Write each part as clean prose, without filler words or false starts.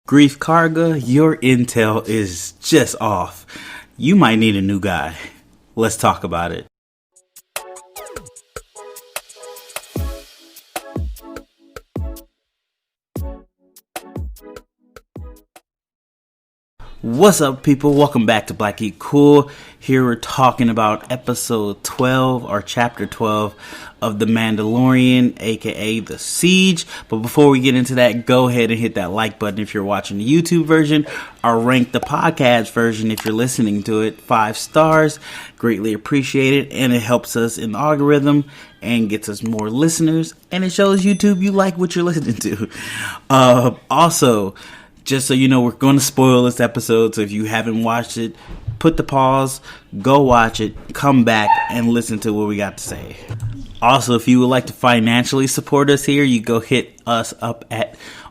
Greef Cargo, your intel is just off. You might need a new guy. Let's talk about it. What's up, people? Welcome back to Black Geek Cool. Here we're talking about episode 12 or chapter 12 of The Mandalorian, aka The Siege. But before we get into that, go ahead and hit that like button if you're watching the YouTube version, or rank the podcast version if you're listening to it 5 stars. Greatly appreciated, and it helps us in the algorithm and gets us more listeners, and it shows YouTube you like what you're listening to. Also, just so you know, we're going to spoil this episode, so if you haven't watched it, put the pause, go watch it, come back, and listen to what we got to say. Also, if you would like to financially support us here, you go hit us up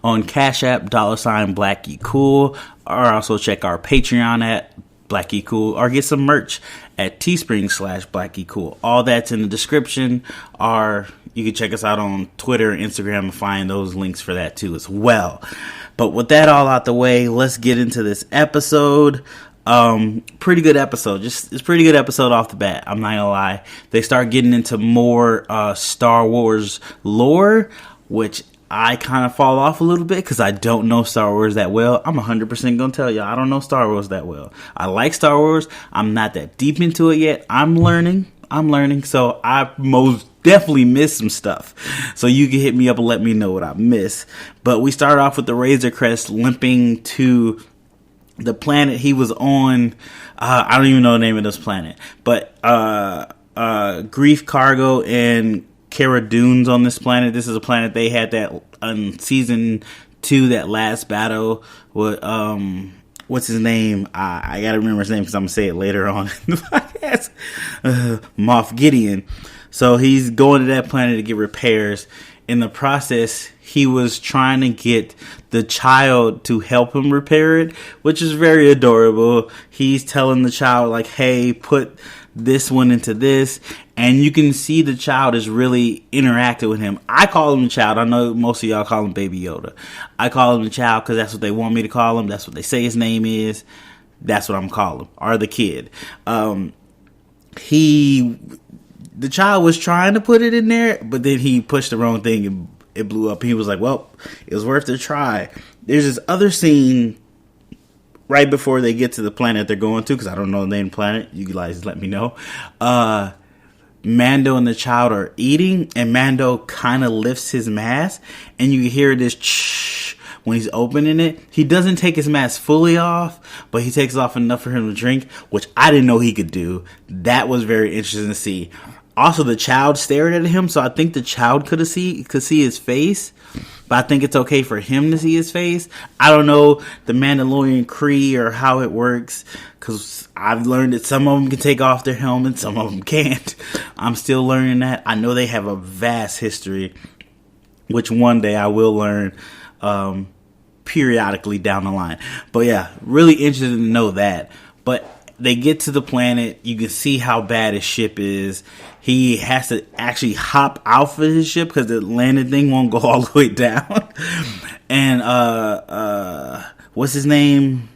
on Cash App, $Black Geek Cool, or also check our Patreon at Black Geek Cool, or get some merch at Teespring/Black Geek Cool. All that's in the description, or you can check us out on Twitter and Instagram and find those links for that too as well. But with that all out the way, let's get into this episode. Pretty good episode. It's a pretty good episode off the bat. I'm not gonna lie. They start getting into more Star Wars lore, which I kind of fall off a little bit because I don't know Star Wars that well. I'm 100% gonna tell you, I don't know Star Wars that well. I like Star Wars. I'm not that deep into it yet. I'm learning. So I most definitely missed some stuff. So you can hit me up and let me know what I missed. But we start off with the Razor Crest limping to the planet he was on. I don't even know the name of this planet. But Greef Cargo and Cara Dune's on this planet. This is a planet they had that on season 2, that last battle with what's his name? I gotta remember his name because I'm gonna say it later on in the podcast. Moff Gideon. So he's going to that planet to get repairs. In the process, he was trying to get the child to help him repair it, which is very adorable. He's telling the child, like, hey, put this one into this. And you can see the child is really interacting with him. I call him the child. I know most of y'all call him Baby Yoda. I call him the child because that's what they want me to call him. That's what they say his name is. That's what I'm calling him. Or the kid. The child was trying to put it in there, but then he pushed the wrong thing and it blew up. He was like, well, it was worth a try. There's this other scene right before they get to the planet they're going to, because I don't know the name of the planet. You guys let me know. Mando and the child are eating, and Mando kind of lifts his mask, and you hear this shh when he's opening it. He doesn't take his mask fully off, but he takes off enough for him to drink, which I didn't know he could do. That was very interesting to see. Also, the child stared at him, so I think the child could see his face, but I think it's okay for him to see his face. I don't know the Mandalorian Kree or how it works, because I've learned that some of them can take off their helmets, some of them can't. I'm still learning that. I know they have a vast history, which one day I will learn periodically down the line. But yeah, really interested to know that. But they get to the planet. You can see how bad his ship is. He has to actually hop off of his ship because the landing thing won't go all the way down. And what's his name?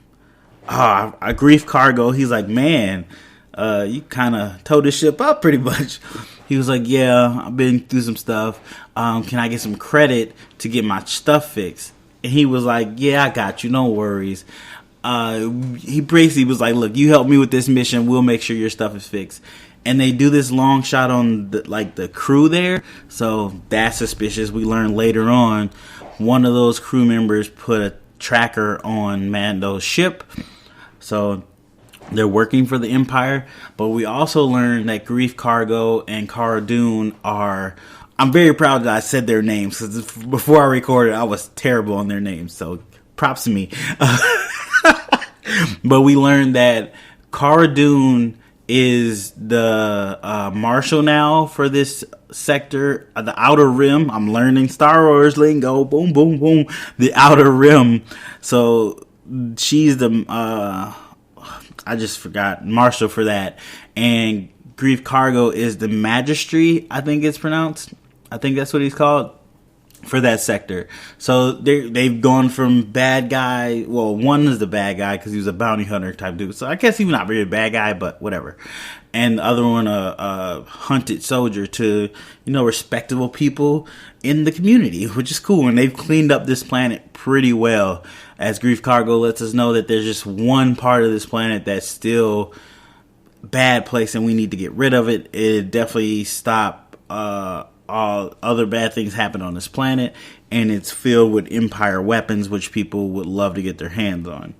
Greef Cargo. He's like, man, you kind of towed the ship up pretty much. He was like, yeah, I've been through some stuff. Can I get some credit to get my stuff fixed? And he was like, yeah, I got you. No worries. He basically was like, look, you help me with this mission, we'll make sure your stuff is fixed. And they do this long shot on the crew there, so that's suspicious. We learn later on one of those crew members put a tracker on Mando's ship, so they're working for the Empire. But we also learn that Greef Cargo and Cara Dune are, I'm very proud that I said their names, because before I recorded I was terrible on their names, so props to me. But we learned that Cara Dune is the marshal now for this sector, the Outer Rim. I'm learning Star Wars lingo. Boom, boom, boom. The Outer Rim. So she's the I just forgot, marshal for that. And Greef Cargo is the magistrate, I think it's pronounced. I think that's what he's called. for that sector. So they've gone from bad guy. Well, one is the bad guy because he was a bounty hunter type dude. So I guess he's not really a bad guy, but whatever. And the other one, a hunted soldier, to, respectable people in the community, which is cool. And they've cleaned up this planet pretty well. As Greef Cargo lets us know that there's just one part of this planet that's still bad place and we need to get rid of it. It definitely stop all other bad things happen on this planet, and it's filled with Empire weapons, which people would love to get their hands on.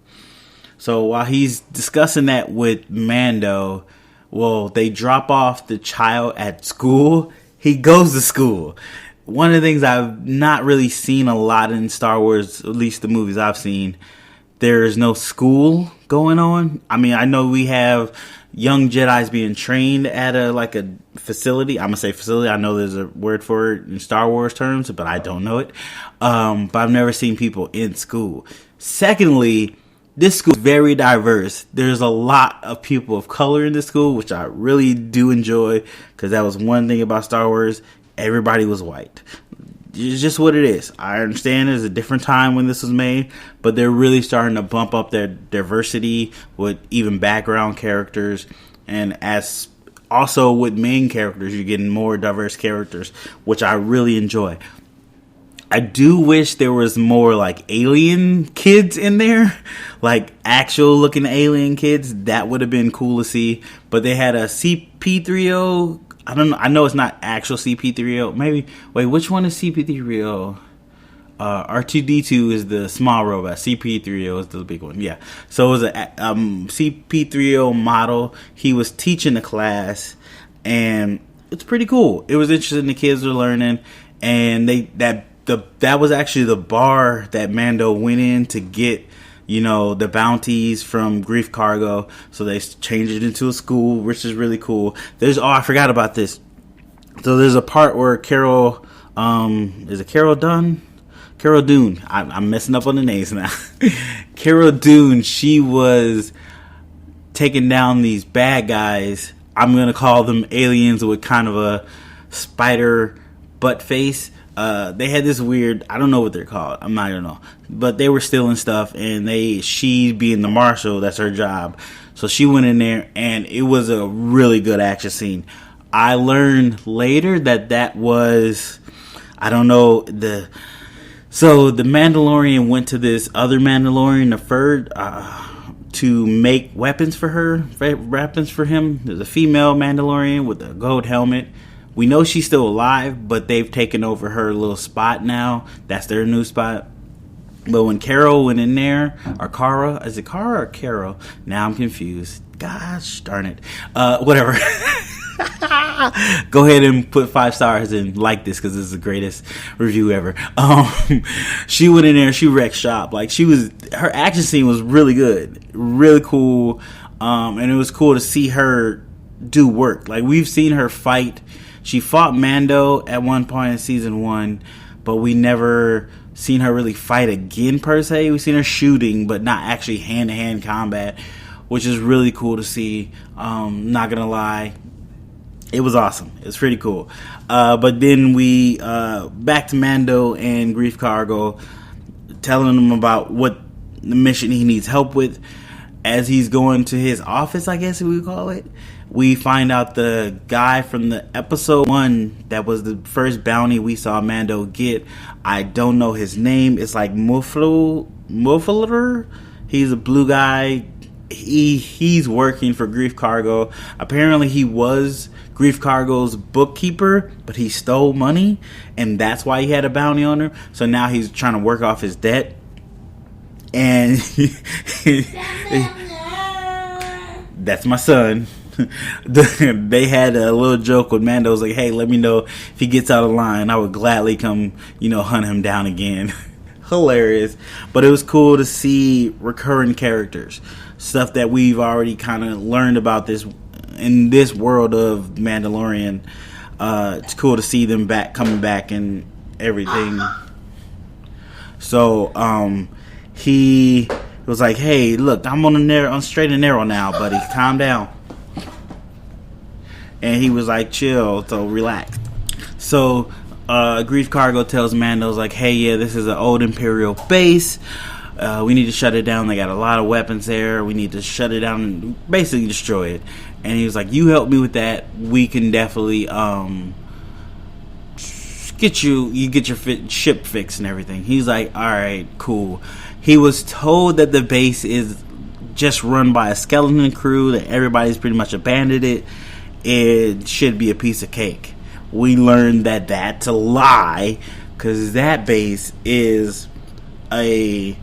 So while he's discussing that with Mando, well, they drop off the child at school. He goes to school. One of the things I've not really seen a lot in Star Wars, at least the movies I've seen, there is no school going on. I mean, I know we have young Jedis being trained at a facility. I'm gonna say facility. I know there's a word for it in Star Wars terms, but I don't know it. But I've never seen people in school. Secondly, this school is very diverse. There's a lot of people of color in this school, which I really do enjoy, because that was one thing about Star Wars. Everybody was white. It's just what it is. I understand there's a different time when this was made, but they're really starting to bump up their diversity with even background characters, and as also with main characters, you're getting more diverse characters, which I really enjoy. I do wish there was more alien kids in there, actual looking alien kids. That would have been cool to see. But they had a CP3O. I don't know. I know it's not actual CP3O. Maybe. Wait, which one is CP3O? R2D2 is the small robot. CP3O is the big one. Yeah. So it was a CP3O model. He was teaching the class, and it's pretty cool. It was interesting. The kids were learning, and that was actually the bar that Mando went in to get, the bounties from Greef Cargo. So they changed it into a school, which is really cool. I forgot about this. So there's a part where Carol, is it Carol Dunn? Carol Dune. I'm messing up on the names now. Carol Dune, she was taking down these bad guys. I'm going to call them aliens with kind of a spider butt face. They had this weird, I don't know what they're called. I'm not gonna know. But they were stealing stuff, and she being the marshal, that's her job. So she went in there, and it was a really good action scene. I learned later that was, I don't know, so the Mandalorian went to this other Mandalorian, the third, to make weapons for him. There's a female Mandalorian with a gold helmet. We know she's still alive, but they've taken over her little spot now. That's their new spot. But when Carol went in there, or Cara, is it Cara or Carol? Now I'm confused. Gosh darn it. Whatever. Go ahead and put 5 stars and like this, because this is the greatest review ever. She went in there, she wrecked shop. Her action scene was really good, really cool. And it was cool to see her do work. We've seen her fight. She fought Mando at one point in season 1, but we never seen her really fight again per se. We've seen her shooting, but not actually hand-to-hand combat, which is really cool to see. Not gonna lie, it was awesome. It was pretty cool. But then we back to Mando and Greef Cargo, telling him about what the mission he needs help with. As he's going to his office, I guess we would call it, we find out the guy from the episode 1 that was the first bounty we saw Mando get. I don't know his name. It's Muffler. He's a blue guy. He's working for Greef Cargo. Apparently he was Greef Cargo's bookkeeper, but he stole money, and that's why he had a bounty on him. So now he's trying to work off his debt. And that's my son. They had a little joke with Mando. Was like, hey, let me know if he gets out of line. I would gladly come, hunt him down again. Hilarious. But it was cool to see recurring characters, stuff that we've already kind of learned about this in this world of Mandalorian. It's cool to see them coming back and everything. So he was like, hey, look, I'm on straight and narrow now, buddy. Calm down. And he was like, chill, so relax. So Greef Cargo tells Mando's like, hey, yeah, this is an old imperial base. We need to shut it down. They got a lot of weapons there. We need to shut it down and basically destroy it. And he was like, you help me with that. We can definitely get your ship fixed and everything. He's like, all right, cool. He was told that the base is just run by a skeleton crew, that everybody's pretty much abandoned it. It should be a piece of cake. We learned that that's a lie, because that base is a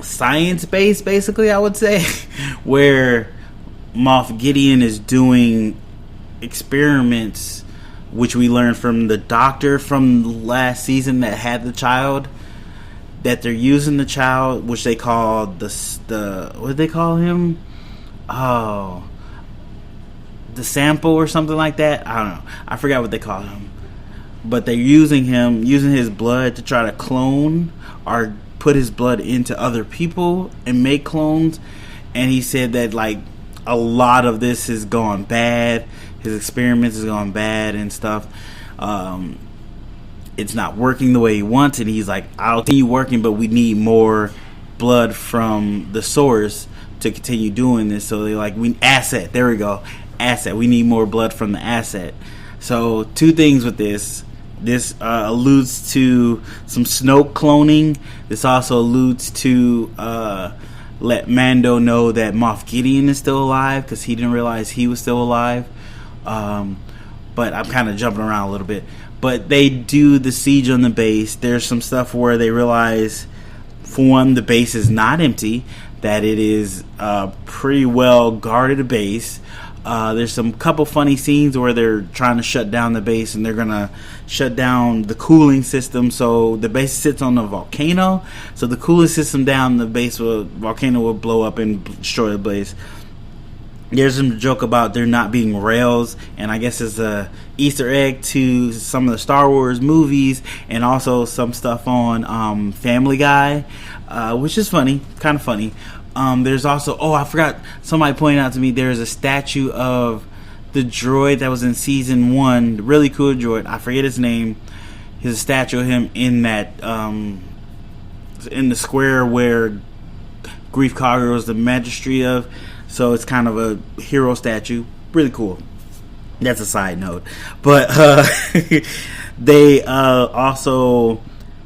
science base, basically, I would say, where Moff Gideon is doing experiments, which we learned from the doctor from last season that had the child, that they're using the child, which they call the what did they call him? Oh, the sample or something like that. I don't know. I forgot what they call him. But they're using his blood to try to clone or put his blood into other people and make clones. And he said that like a lot of this has gone bad. His experiments has gone bad and stuff. It's not working the way he wants, and he's like, I'll continue working, but we need more blood from the source to continue doing this. So they're like, asset. There we go. Asset. We need more blood from the asset. So two things with this. This alludes to some Snoke cloning. This also alludes to let Mando know that Moff Gideon is still alive, because he didn't realize he was still alive. But I'm kind of jumping around a little bit. But they do the siege on the base. There's some stuff where they realize, for one, the base is not empty, that it is a pretty well guarded base. There's some couple funny scenes where they're trying to shut down the base, and they're going to shut down the cooling system. So the base sits on a volcano. So the cooling system down, the volcano will blow up and destroy the base. There's some joke about there not being rails, and I guess it's a Easter egg to some of the Star Wars movies, and also some stuff on Family Guy, which is funny, kind of funny. There's also, I forgot, somebody pointed out to me, there's a statue of the droid that was in season 1, really cool droid, I forget his name. There's a statue of him in that, in the square where Greef Cargo is the magistrate of. So it's kind of a hero statue. Really cool. That's a side note. But they also,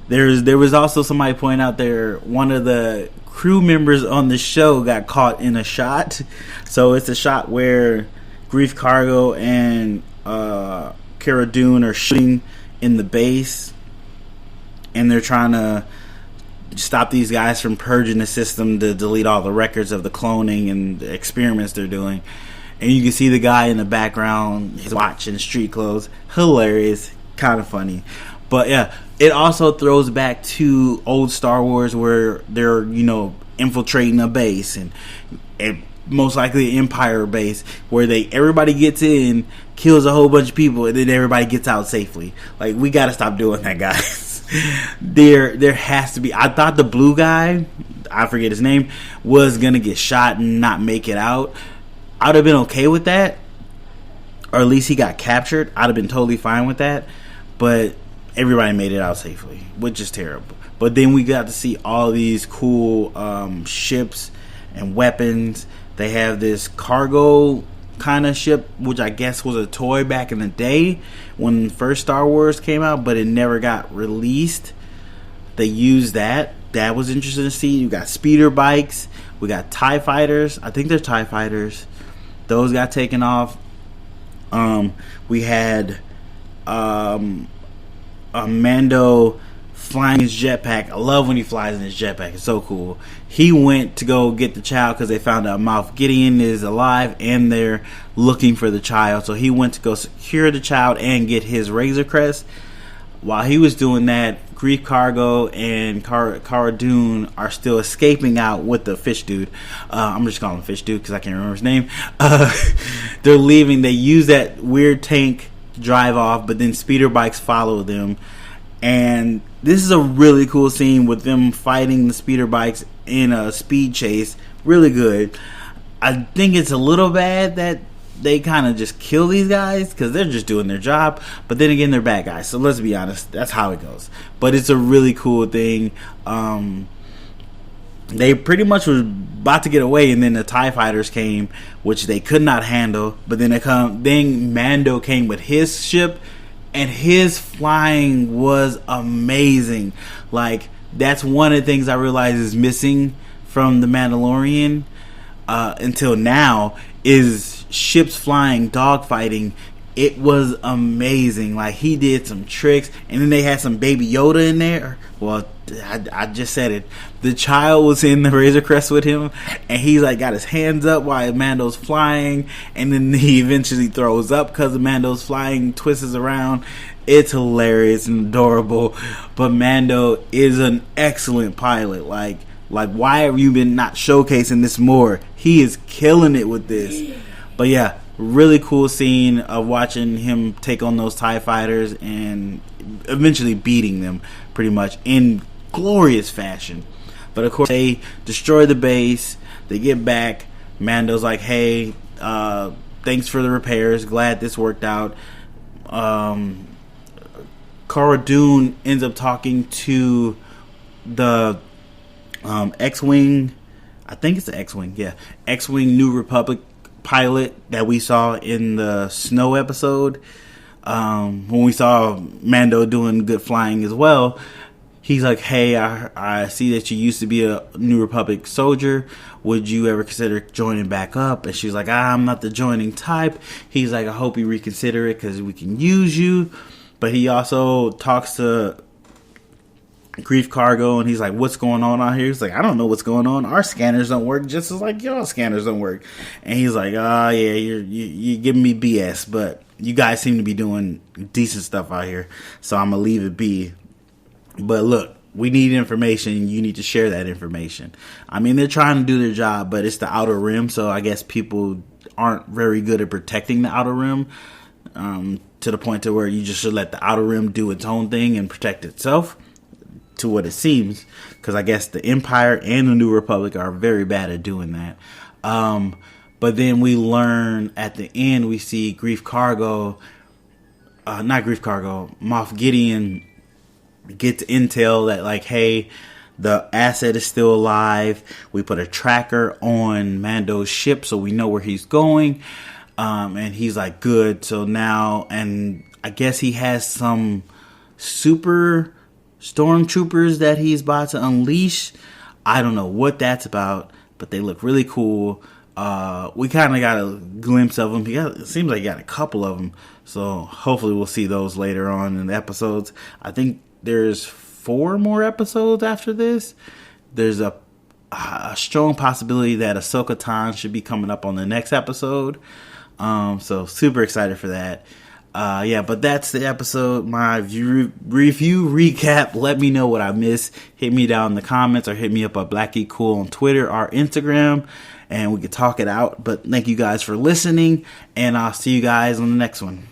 there was also somebody pointing out there, one of the crew members on the show got caught in a shot. So it's a shot where Greef Cargo and Cara Dune are shooting in the base, and they're trying to stop these guys from purging the system to delete all the records of the cloning and the experiments they're doing. And you can see the guy in the background, his watch and street clothes. Hilarious, kind of funny. But yeah, it also throws back to old Star Wars where they're, infiltrating a base, and most likely an Empire base, where everybody gets in, kills a whole bunch of people, and then everybody gets out safely. Like, we gotta stop doing that, guys. There has to be. I thought the blue guy, I forget his name, was gonna get shot and not make it out. I'd have been okay with that, or at least he got captured. I'd have been totally fine with that. But everybody made it out safely, which is terrible. But then we got to see all these cool ships and weapons. They have this cargo kind of ship, which I guess was a toy back in the day when first Star Wars came out, but it never got released. They used that. That was interesting to see. You got speeder bikes. We got TIE fighters. I think they're TIE fighters. Those got taken off. We had a Mando flying his jetpack. I love when he flies in his jetpack. It's so cool. He went to go get the child because they found out Moff Gideon is alive and they're looking for the child. So he went to go secure the child and get his Razor Crest. While he was doing that, Greef Cargo and Cara Dune are still escaping out with the fish dude. I'm just calling him fish dude because I can't remember his name. They're leaving. They use that weird tank to drive off, but then speeder bikes follow them. And this is a really cool scene with them fighting the speeder bikes in a speed chase. Really good. I think it's a little bad that they kind of just kill these guys because they're just doing their job. But then again, they're bad guys. So let's be honest, that's how it goes. But it's a really cool thing. They pretty much was about to get away, and then the TIE fighters came, which they could not handle. But then then Mando came with his ship, and his flying was amazing. Like, that's one of the things I realize is missing from the Mandalorian until now, is ships flying, dogfighting. It was amazing. Like, he did some tricks, and then they had some Baby Yoda in there. Well, I just said it. The child was in the Razor Crest with him, and he's like got his hands up while Mando's flying, and then he eventually throws up because Mando's flying, twists around. It's hilarious and adorable. But Mando is an excellent pilot. Like why have you been not showcasing this more? He is killing it with this. But yeah, really cool scene of watching him take on those TIE fighters and eventually beating them pretty much in glorious fashion. But of course, they destroy the base. They get back. Mando's like, hey, thanks for the repairs. Glad this worked out. Cara Dune ends up talking to the X-Wing. I think it's the X-Wing. Yeah. X-Wing New Republic pilot that we saw in the Snow episode. When we saw Mando doing good flying as well, he's like, hey, I see that you used to be a New Republic soldier. Would you ever consider joining back up? And she's like, I'm not the joining type. He's like, I hope you reconsider it because we can use you. But he also talks to Greef Cargo, and he's like, what's going on out here? He's like, I don't know what's going on. Our scanners don't work just as like y'all scanners don't work. And he's like, yeah, you're giving me BS, but you guys seem to be doing decent stuff out here, so I'm gonna leave it be. But look, we need information. You need to share that information. I mean, they're trying to do their job, but it's the Outer Rim, so I guess people aren't very good at protecting the Outer Rim, to the point to where you just should let the Outer Rim do its own thing and protect itself, to what it seems, because I guess the Empire and the New Republic are very bad at doing that. But then we learn at the end, we see Moff Gideon gets intel that, like, hey, the asset is still alive. We put a tracker on Mando's ship so we know where he's going. And he's like, good. So now, and I guess he has some super stormtroopers that he's about to unleash. I don't know what that's about, but they look really cool. We kind of got a glimpse of them. It seems like he got a couple of them, so hopefully we'll see those later on in the episodes. I think there's 4 more episodes after this. There's a strong possibility that Ahsoka Tano should be coming up on the next episode. So super excited for that. But that's the episode, my review recap. Let me know what I missed. Hit me down in the comments or hit me up at Black Geek Cool on Twitter or Instagram, and we can talk it out. But thank you guys for listening, and I'll see you guys on the next one.